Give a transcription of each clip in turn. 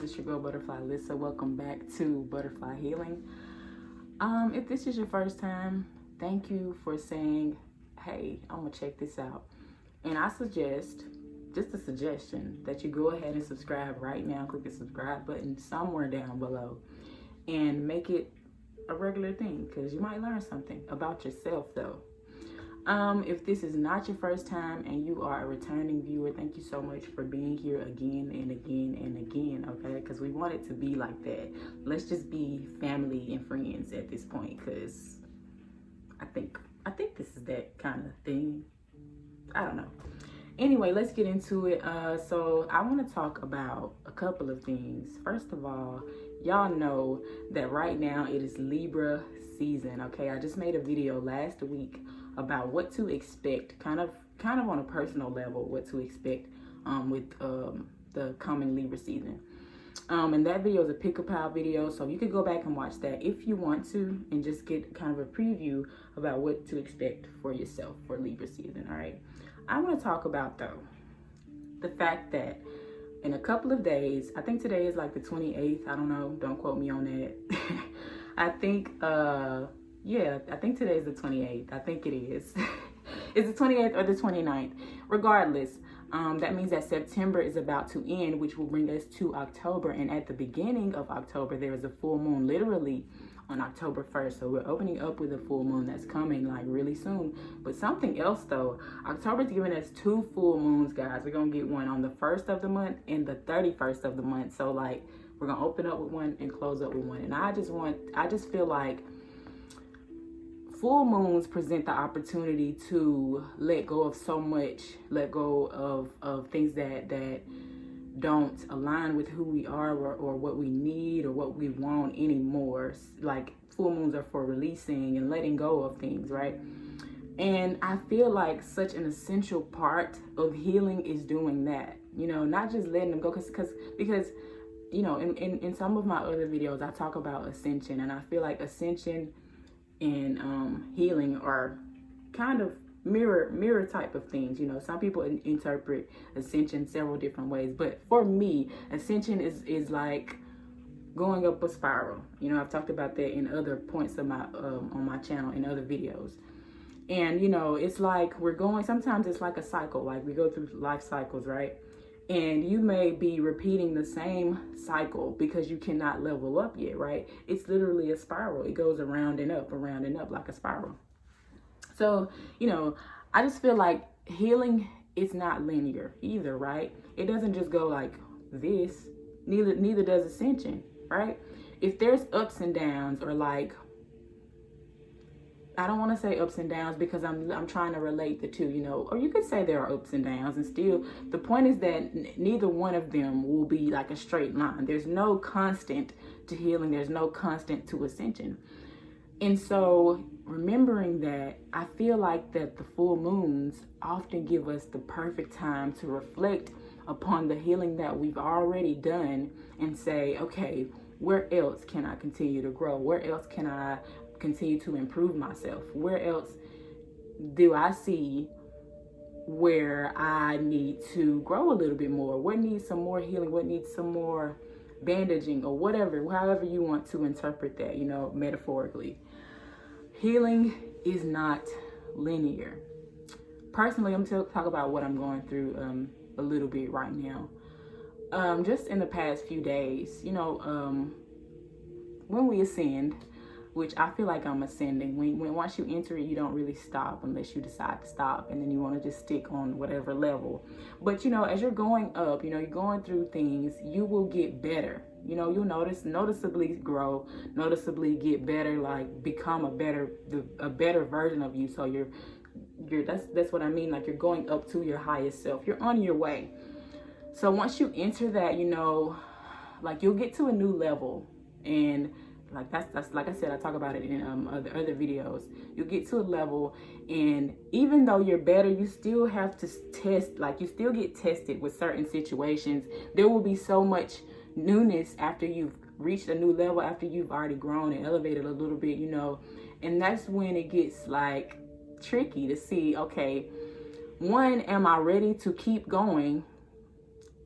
it's your girl Butterfly Lissa. Welcome back to Butterfly Healing. If this is your first time, thank you for saying, hey, I'm gonna check this out. And I suggest, just a suggestion, that you go ahead and subscribe right now. Click the subscribe button somewhere down below and make it a regular thing, because you might learn something about yourself though. If this is not your first time and you are a returning viewer, thank you so much for being here again and again and again, okay? Because we want it to be like that. Let's just be family and friends at this point, because I think this is that kind of thing. I don't know. Anyway, let's get into it. So I want to talk about a couple of things. First of all, y'all know that right now it is Libra season, okay? I just made a video last week about what to expect, kind of on a personal level, what to expect with the coming Libra season. And that video is a pick-a-pile video, so you could go back and watch that if you want to, and just get kind of a preview about what to expect for yourself for Libra season. All right, I want to talk about though the fact that in a couple of days, I think today is like the 28th, I don't know, don't quote me on that. I think yeah, I think today is the 28th. I think it is. It's the 28th or the 29th. Regardless, that means that September is about to end, which will bring us to October. And at the beginning of October, there is a full moon, literally on October 1st. So we're opening up with a full moon that's coming like really soon. But something else though, October's giving us 2 full moons, guys. We're going to get one on the 1st of the month and the 31st of the month. So like we're going to open up with one and close up with one. And I just feel like full moons present the opportunity to let go of so much, let go of things that don't align with who we are or what we need or what we want anymore. Like full moons are for releasing and letting go of things, right? And I feel like such an essential part of healing is doing that, you know, not just letting them go, because you know, in some of my other videos I talk about ascension, and I feel like ascension and healing are kind of mirror type of things. You know, some people interpret ascension several different ways, but for me, ascension is like going up a spiral. You know, I've talked about that in other points of my on my channel in other videos. And you know, it's like we're going, sometimes it's like a cycle, like we go through life cycles, right? And you may be repeating the same cycle because you cannot level up yet, right? It's literally a spiral. It goes around and up like a spiral. So, you know, I just feel like healing is not linear either, right? It doesn't just go like this. Neither does ascension, right? If there's ups and downs, or like, I don't want to say ups and downs because I'm trying to relate the two, you know, or you could say there are ups and downs, and still the point is that neither one of them will be like a straight line. There's no constant to healing. There's no constant to ascension. And so remembering that, I feel like that the full moons often give us the perfect time to reflect upon the healing that we've already done and say, okay, where else can I continue to grow? Where else can I continue to improve myself? Where else do I see where I need to grow a little bit more? What needs some more healing? What needs some more bandaging, or whatever, however you want to interpret that, you know, metaphorically. Healing is not linear. Personally, I'm going to talk about what I'm going through a little bit right now. Just in the past few days, you know, when we ascend, which I feel like I'm ascending. When once you enter it, you don't really stop unless you decide to stop, and then you want to just stick on whatever level. But you know, as you're going up, you know, you're going through things, you will get better. You know, you'll noticeably grow, noticeably get better, like become a better version of you. So that's what I mean. Like you're going up to your highest self. You're on your way. So once you enter that, you know, like you'll get to a new level, and like that's like I said, I talk about it in other videos. You get to a level, and even though you're better, you still have to test. Like you still get tested with certain situations. There will be so much newness after you've reached a new level, after you've already grown and elevated a little bit, you know. And that's when it gets like tricky to see, okay, one, am I ready to keep going?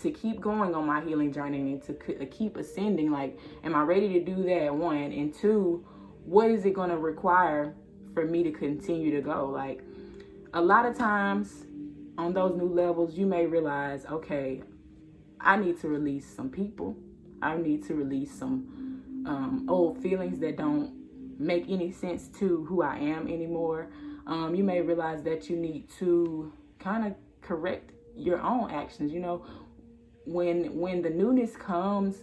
to keep going on my healing journey and to keep ascending. Like, am I ready to do that? One. And two, what is it going to require for me to continue to go? Like, a lot of times on those new levels, you may realize, okay, I need to release some people. I need to release some old feelings that don't make any sense to who I am anymore. You may realize that you need to kind of correct your own actions. You know, when the newness comes,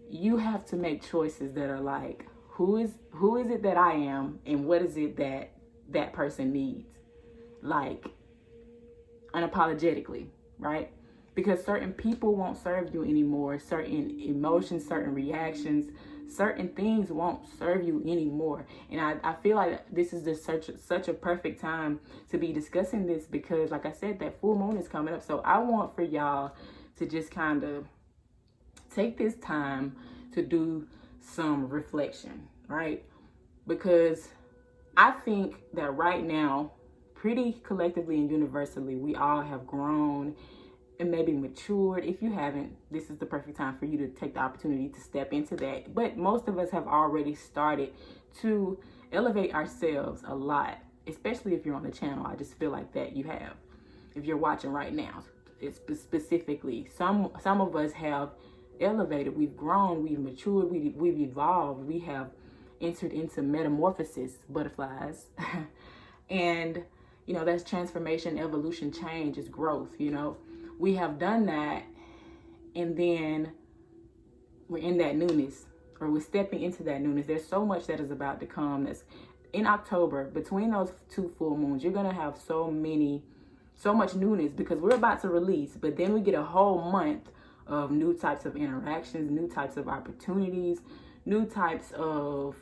you have to make choices that are like, who is it that I am, and what is it that that person needs, like, unapologetically, right? Because certain people won't serve you anymore. Certain emotions, certain reactions, certain things won't serve you anymore. And I feel like this is just such a perfect time to be discussing this, because like I said, that full moon is coming up. So I want for y'all to just kind of take this time to do some reflection, right? Because I think that right now, pretty collectively and universally, we all have grown and maybe matured. If you haven't, this is the perfect time for you to take the opportunity to step into that. But most of us have already started to elevate ourselves a lot, especially if you're on the channel. I just feel like that you have. If you're watching right now, it's specifically, some of us have elevated, we've grown, we've matured, we've evolved, we have entered into metamorphosis, butterflies. And, you know, that's transformation, evolution, change, is growth, you know. We have done that, and then we're in that newness, or we're stepping into that newness. There's so much that is about to come. That's in October, between those two full moons, you're going to have so much newness, because we're about to release, but then we get a whole month of new types of interactions, new types of opportunities, new types of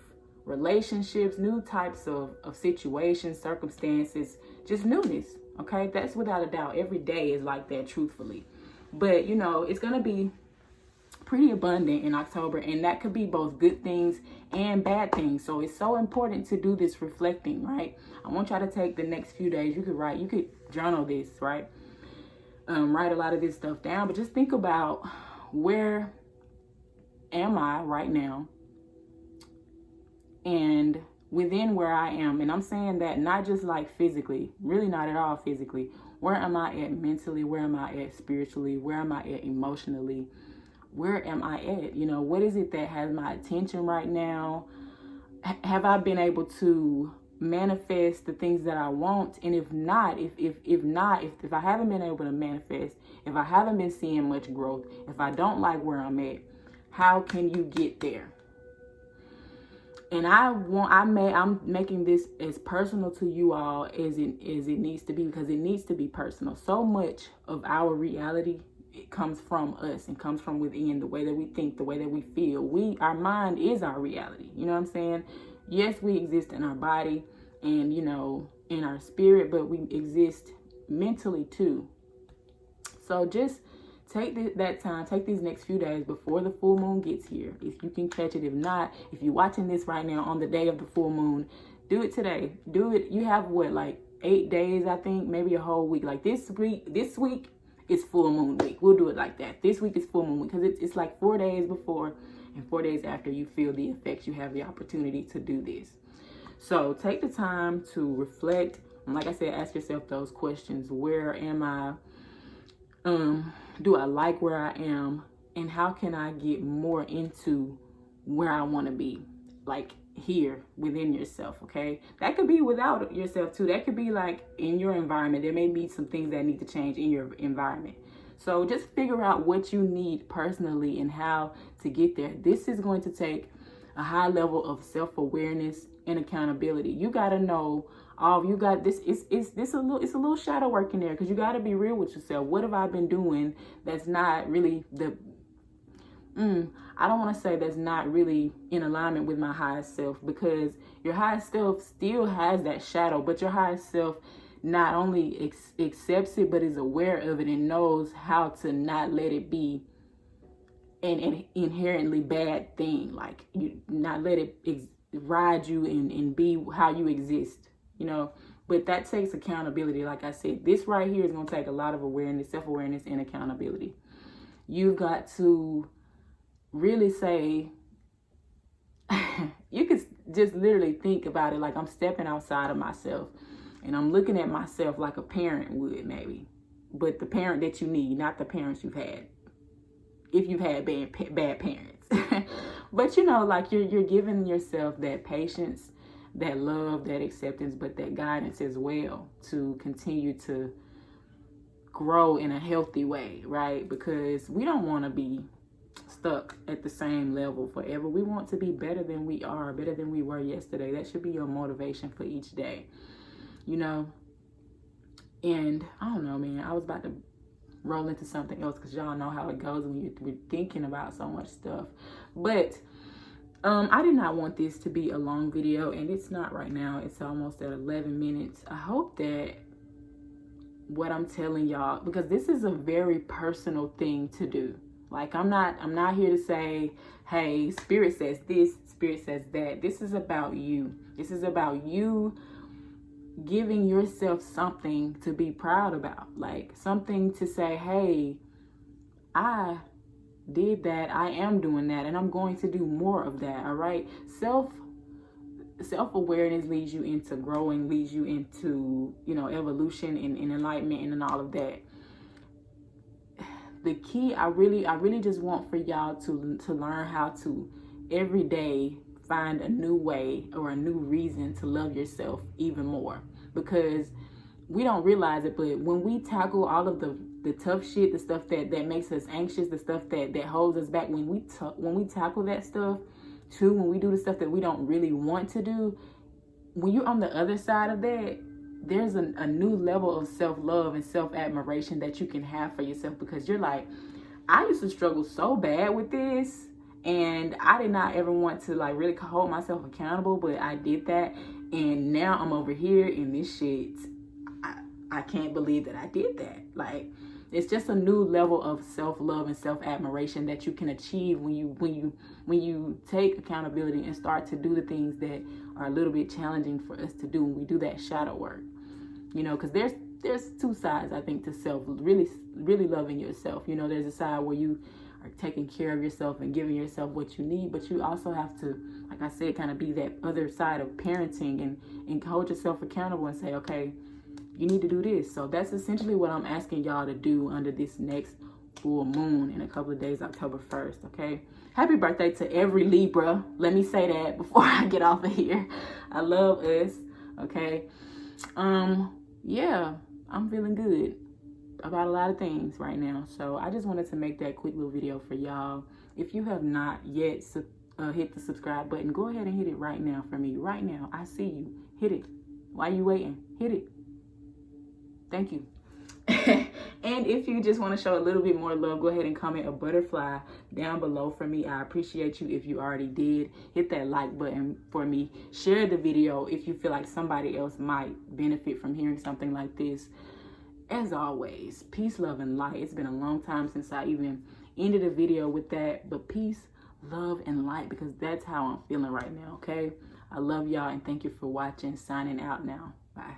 relationships, new types of situations, circumstances, just newness. Okay, that's without a doubt. Every day is like that, truthfully. But, you know, it's going to be pretty abundant in October, and that could be both good things and bad things. So it's so important to do this reflecting, right? I want y'all to take the next few days. You could journal this, right? Write a lot of this stuff down, but just think about, where am I right now? And within where I am, and I'm saying that not just like physically, really not at all physically. Where am I at mentally? Where am I at spiritually? Where am I at emotionally? Where am I at? You know, what is it that has my attention right now? Have I been able to manifest the things that I want? And if not, if I haven't been able to manifest, if I haven't been seeing much growth, if I don't like where I'm at, how can you get there? And I'm making this as personal to you all as it needs to be, because it needs to be personal. So much of our reality, it comes from us and comes from within, the way that we think, the way that we feel. Our mind is our reality. You know what I'm saying? Yes, we exist in our body and, you know, in our spirit, but we exist mentally too. So just take that time, take these next few days before the full moon gets here. If you can catch it. If not, if you're watching this right now on the day of the full moon, do it today. Do it. You have what, like 8 days, I think, maybe a whole week. Like this week is full moon week. We'll do it like that. This week is full moon week, because it's like 4 days before and 4 days after you feel the effects. You have the opportunity to do this. So take the time to reflect. And like I said, ask yourself those questions. Where am I? Do I like where I am? And how can I get more into where I want to be? Like here within yourself, okay? That could be without yourself too. That could be like in your environment. There may be some things that need to change in your environment. So just figure out what you need personally and how to get there. This is going to take a high level of self-awareness and accountability. You got to know you got this. It's a little shadow work in there, because you got to be real with yourself. What have I been doing that's not really I don't want to say that's not really in alignment with my highest self, because your highest self still has that shadow, but your highest self not only accepts it, but is aware of it and knows how to not let it be an inherently bad thing. Like, you not let it ride you and be how you exist, you know. But that takes accountability. Like I said, this right here is going to take a lot of awareness, self-awareness, and accountability. You've got to really say, you could just literally think about it like I'm stepping outside of myself and I'm looking at myself like a parent would, maybe. But the parent that you need, not the parents you've had. If you've had bad parents. But you know, like you're giving yourself that patience, that love, that acceptance, but that guidance as well to continue to grow in a healthy way, right? Because we don't want to be stuck at the same level forever. We want to be better than we are, better than we were yesterday. That should be your motivation for each day, you know? And I don't know, man, I was about to roll into something else because y'all know how it goes when you're thinking about so much stuff. But I did not want this to be a long video, and it's not right now. It's almost at 11 minutes. I hope that what I'm telling y'all, because this is a very personal thing to do. Like I'm not here to say, hey, Spirit says this, Spirit says that. This is about you. This is about you giving yourself something to be proud about. Like something to say, hey, I did that, I am doing that, and I'm going to do more of that. All right. Self-awareness leads you into growing, leads you into, you know, evolution and enlightenment and all of that. The key, I really just want for y'all to learn how to every day find a new way or a new reason to love yourself even more. Because we don't realize it, but when we tackle all of the tough shit, the stuff that makes us anxious, the stuff that holds us back, when we tackle that stuff too, when we do the stuff that we don't really want to do, when you're on the other side of that, there's a new level of self-love and self-admiration that you can have for yourself, because you're like, I used to struggle so bad with this, and I did not ever want to like really hold myself accountable, but I did that, and now I'm over here in this shit. I can't believe that I did that. Like, it's just a new level of self-love and self-admiration that you can achieve when you take accountability and start to do the things that are a little bit challenging for us to do when we do that shadow work. You know, because there's two sides, I think, to self, really loving yourself. You know, there's a side where you are taking care of yourself and giving yourself what you need, but you also have to, like I said, kind of be that other side of parenting and hold yourself accountable and say, okay, you need to do this. So that's essentially what I'm asking y'all to do under this next full moon in a couple of days, October 1st, okay? Happy birthday to every Libra. Let me say that before I get off of here. I love us, okay? Yeah, I'm feeling good about a lot of things right now. So I just wanted to make that quick little video for y'all. If you have not yet hit the subscribe button, go ahead and hit it right now for me. Right now, I see you. Hit it. Why you waiting? Hit it. Thank you. And if you just want to show a little bit more love, go ahead and comment a butterfly down below for me. I appreciate you if you already did. Hit that like button for me. Share the video if you feel like somebody else might benefit from hearing something like this. As always, peace, love, and light. It's been a long time since I even ended a video with that, but peace, love, and light, because that's how I'm feeling right now, okay? I love y'all, and thank you for watching. Signing out now. Bye.